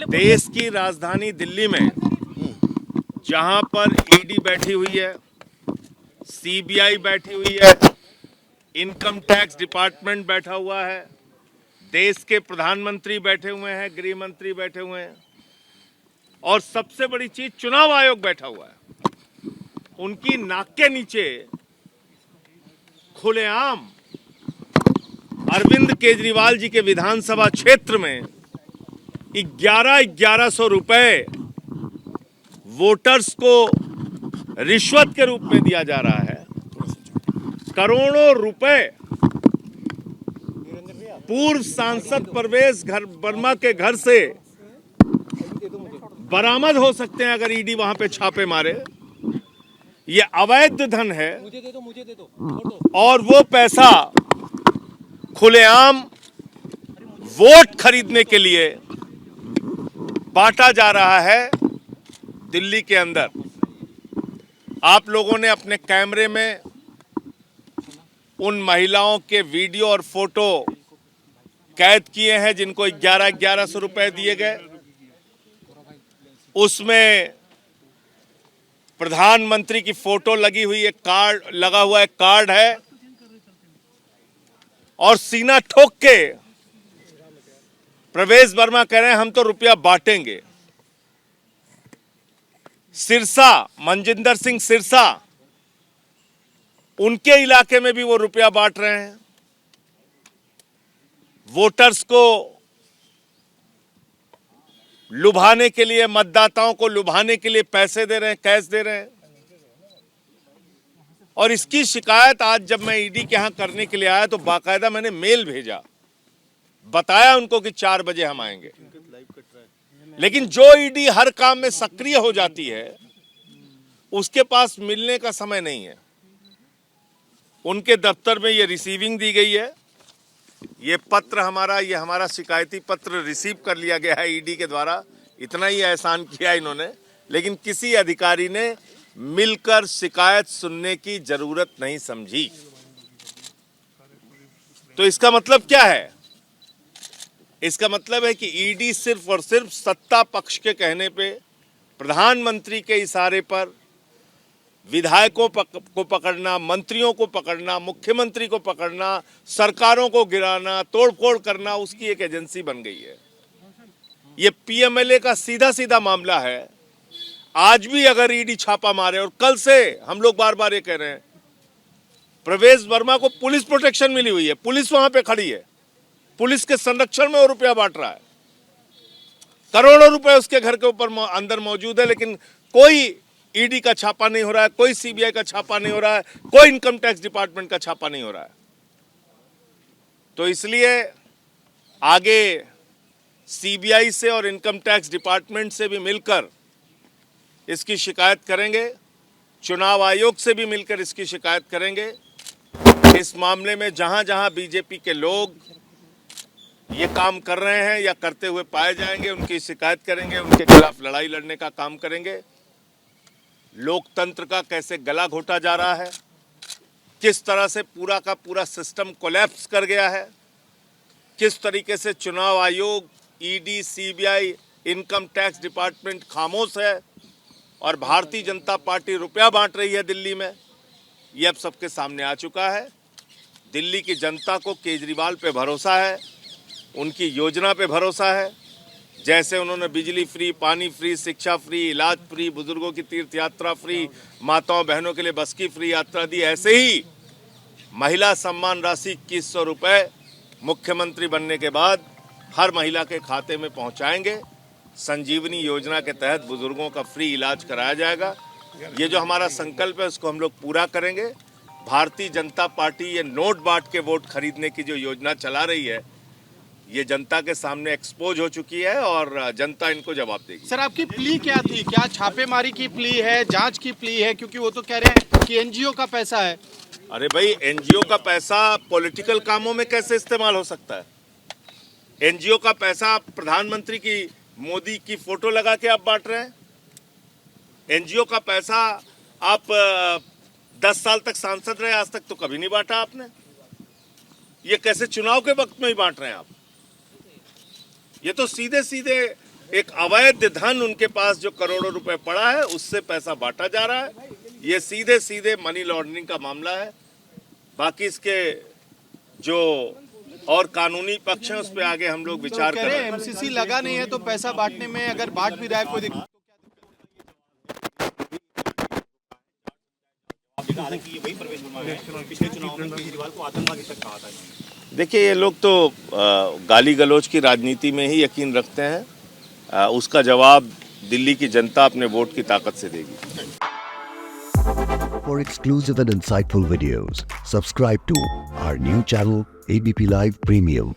देश की राजधानी दिल्ली में जहां पर ईडी बैठी हुई है, सीबीआई बैठी हुई है, इनकम टैक्स डिपार्टमेंट बैठा हुआ है, देश के प्रधानमंत्री बैठे हुए हैं, गृह मंत्री बैठे हुए हैं और सबसे बड़ी चीज चुनाव आयोग बैठा हुआ है। उनकी नाक के नीचे खुलेआम अरविंद केजरीवाल जी के विधानसभा क्षेत्र में 1100 रुपए वोटर्स को रिश्वत के रूप में दिया जा रहा है। करोड़ों रुपए पूर्व सांसद परवेज वर्मा के घर से बरामद हो सकते हैं अगर ईडी वहां पे छापे मारे। ये अवैध धन है और वो पैसा खुलेआम वोट खरीदने के लिए बांटा जा रहा है दिल्ली के अंदर। आप लोगों ने अपने कैमरे में उन महिलाओं के वीडियो और फोटो कैद किए हैं जिनको 1100 रुपए दिए गए। उसमें प्रधानमंत्री की फोटो लगी हुई एक कार्ड लगा हुआ एक कार्ड है और सीना ठोक के प्रवेश वर्मा कह रहे हैं हम तो रुपया बांटेंगे। सिरसा, मनजिंदर सिंह सिरसा, उनके इलाके में भी वो रुपया बांट रहे हैं। वोटर्स को लुभाने के लिए, मतदाताओं को लुभाने के लिए पैसे दे रहे हैं, कैश दे रहे हैं। और इसकी शिकायत आज जब मैं ईडी के यहां करने के लिए आया तो बाकायदा मैंने मेल भेजा, बताया उनको कि 4 बजे हम आएंगे। लेकिन जो ईडी हर काम में सक्रिय हो जाती है उसके पास मिलने का समय नहीं है। उनके दफ्तर में ये रिसीविंग दी गई है। ये पत्र ये हमारा शिकायती पत्र रिसीव कर लिया गया है ईडी के द्वारा। इतना ही एहसान किया इन्होंने, लेकिन किसी अधिकारी ने मिलकर शिकायत सुनने की जरूरत नहीं समझी। तो इसका मतलब क्या है? इसका मतलब है कि ईडी सिर्फ और सिर्फ सत्ता पक्ष के कहने पे, प्रधानमंत्री के इशारे पर विधायकों को पकड़ना, मंत्रियों को पकड़ना, मुख्यमंत्री को पकड़ना, सरकारों को गिराना, तोड़फोड़ करना, उसकी एक एजेंसी बन गई है। ये पीएमएलए का सीधा सीधा मामला है। आज भी अगर ईडी छापा मारे, और कल से हम लोग बार बार ये कह रहे हैं, प्रवेश वर्मा को पुलिस प्रोटेक्शन मिली हुई है, पुलिस वहां पे खड़ी है, पुलिस के संरक्षण में वो रुपया बांट रहा है। करोड़ों रुपए उसके घर के ऊपर अंदर मौजूद है, लेकिन कोई ईडी का छापा नहीं हो रहा है, कोई सीबीआई का छापा नहीं हो रहा है, कोई इनकम टैक्स डिपार्टमेंट का छापा नहीं हो रहा है। तो इसलिए आगे सीबीआई से और इनकम टैक्स डिपार्टमेंट से भी मिलकर इसकी शिकायत करेंगे, चुनाव आयोग से भी मिलकर इसकी शिकायत करेंगे। इस मामले में जहां जहां बीजेपी के लोग ये काम कर रहे हैं या करते हुए पाए जाएंगे, उनकी शिकायत करेंगे, उनके खिलाफ लड़ाई लड़ने का काम करेंगे। लोकतंत्र का कैसे गला घोटा जा रहा है, किस तरह से पूरा का पूरा सिस्टम कोलैप्स कर गया है, किस तरीके से चुनाव आयोग, ED, CBI, income tax department खामोश है और भारतीय जनता पार्टी रुपया बांट रही है दिल्ली में, यह अब सबके सामने आ चुका है। दिल्ली की जनता को केजरीवाल पे भरोसा है, उनकी योजना पे भरोसा है। जैसे उन्होंने बिजली फ्री, पानी फ्री, शिक्षा फ्री, इलाज फ्री, बुजुर्गों की तीर्थ यात्रा फ्री, माताओं बहनों के लिए बस की फ्री यात्रा दी, ऐसे ही महिला सम्मान राशि 2100 रुपए मुख्यमंत्री बनने के बाद हर महिला के खाते में पहुंचाएंगे। संजीवनी योजना के तहत बुजुर्गों का फ्री इलाज कराया जाएगा। ये जो हमारा संकल्प है उसको हम लोग पूरा करेंगे। भारतीय जनता पार्टी ये नोट बांट के वोट खरीदने की जो योजना चला रही है, ये जनता के सामने एक्सपोज हो चुकी है और जनता इनको जवाब देगी। सर, आपकी प्ली क्या थी? क्या छापेमारी की प्ली है, जांच की प्ली है? क्योंकि वो तो कह रहे हैं कि एनजीओ का पैसा है। अरे भाई, एनजीओ का पैसा पॉलिटिकल कामों में कैसे इस्तेमाल हो सकता है? एनजीओ का पैसा प्रधानमंत्री की, मोदी की फोटो लगा के आप बांट रहे हैं। एनजीओ का पैसा आप 10 साल तक सांसद रहे, आज तक तो कभी नहीं बांटा आपने। ये कैसे चुनाव के वक्त में ही बांट रहे हैं आप? ये तो सीधे सीधे एक अवैध धन उनके पास जो करोड़ों रुपए पड़ा है उससे पैसा बांटा जा रहा है। ये सीधे सीधे मनी लॉन्ड्रिंग का मामला है। बाकी इसके जो और कानूनी पक्ष है उस पर आगे हम लोग विचार कर रहे हैं। एमसीसी लगा नहीं है तो पैसा बांटने में अगर बांट भी रहा है कोई दिक्कत देखिए, ये लोग तो गाली गलौज की राजनीति में ही यकीन रखते हैं। उसका जवाब दिल्ली की जनता अपने वोट की ताकत से देगी। For exclusive and insightful videos, subscribe to our new channel ABP Live Premium.